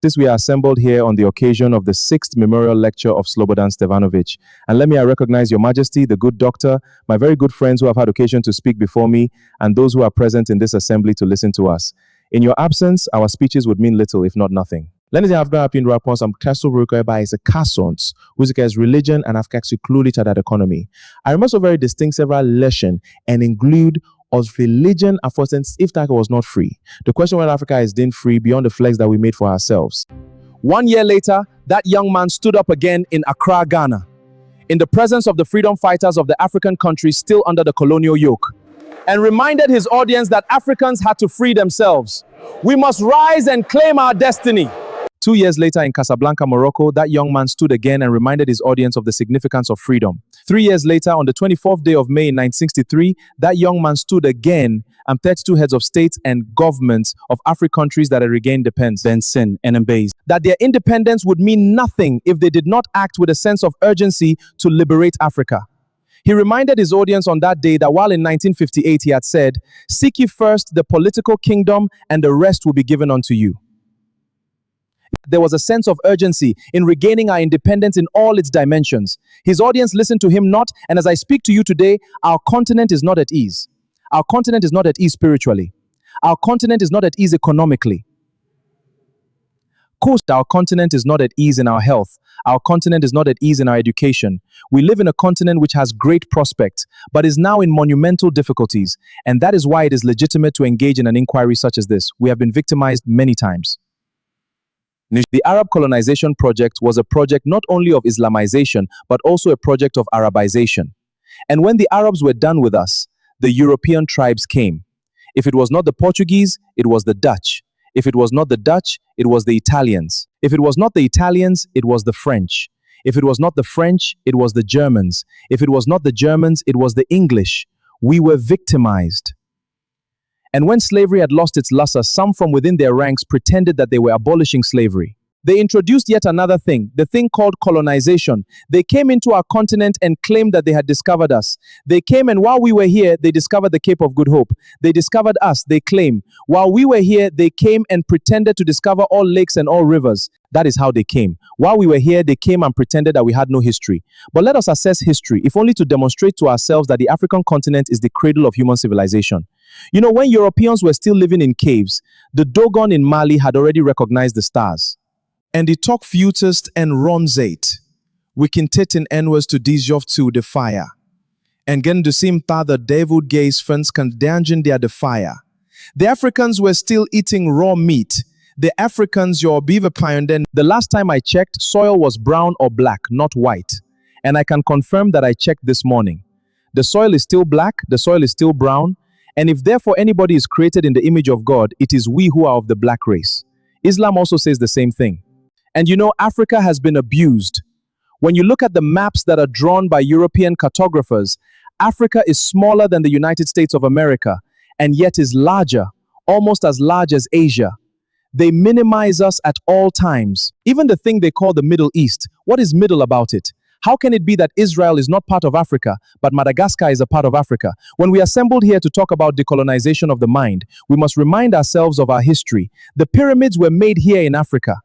This we are assembled here on the occasion of the 6th memorial lecture of Slobodan Stevanovic. And let me recognize Your Majesty, the good doctor, my very good friends who have had occasion to speak before me, and those who are present in this assembly to listen to us. In your absence, our speeches would mean little, if not nothing. Ladies and gentlemen, rapons am Castle Ruka by is a Cassons, whose religion and Africa clue to that economy. I remember so very distinct several lesson and include of religion and for instance, if Africa was not free. The question whether Africa is then free beyond the flex that we made for ourselves. 1 year later, that young man stood up again in Accra, Ghana, in the presence of the freedom fighters of the African countries still under the colonial yoke, and reminded his audience that Africans had to free themselves. We must rise and claim our destiny. 2 years later in Casablanca, Morocco, that young man stood again and reminded his audience of the significance of freedom. 3 years later, on the 24th day of May in 1963, that young man stood again and 32 heads of states and governments of African countries that had regained independence, Benson and Mbase, that their independence would mean nothing if they did not act with a sense of urgency to liberate Africa. He reminded his audience on that day that while in 1958 he had said, "Seek ye first the political kingdom and the rest will be given unto you." There was a sense of urgency in regaining our independence in all its dimensions. His audience listened to him not, and as I speak to you today, our continent is not at ease. Our continent is not at ease spiritually. Our continent is not at ease economically. Of course, our continent is not at ease in our health. Our continent is not at ease in our education. We live in a continent which has great prospects, but is now in monumental difficulties, and that is why it is legitimate to engage in an inquiry such as this. We have been victimized many times. The Arab colonization project was a project not only of Islamization, but also a project of Arabization. And when the Arabs were done with us, the European tribes came. If it was not the Portuguese, it was the Dutch. If it was not the Dutch, it was the Italians. If it was not the Italians, it was the French. If it was not the French, it was the Germans. If it was not the Germans, it was the English. We were victimized. And when slavery had lost its luster, some from within their ranks pretended that they were abolishing slavery. They introduced yet another thing, the thing called colonization. They came into our continent and claimed that they had discovered us. They came and while we were here, they discovered the Cape of Good Hope. They discovered us, they claim. While we were here, they came and pretended to discover all lakes and all rivers. That is how they came. While we were here, they came and pretended that we had no history. But let us assess history, if only to demonstrate to ourselves that the African continent is the cradle of human civilization. You know, when Europeans were still living in caves, the Dogon in Mali had already recognized the stars. En die toch futest en ronzeit, we can titten enwers to disjof to the fire. En gen de sim ta the devil gaze fens kan dangen der the fire. The Africans were still eating raw meat. The Africans, your beaver pioneer. The last time I checked, soil was brown or black, not white. And I can confirm that I checked this morning. The soil is still black, the soil is still brown. And if therefore anybody is created in the image of God, it is we who are of the black race. Islam also says the same thing. And you know, Africa has been abused. When you look at the maps that are drawn by European cartographers, Africa is smaller than the United States of America, and yet is larger, almost as large as Asia. They minimize us at all times. Even the thing they call the Middle East, what is middle about it? How can it be that Israel is not part of Africa, but Madagascar is a part of Africa? When we assembled here to talk about decolonization of the mind, we must remind ourselves of our history. The pyramids were made here in Africa.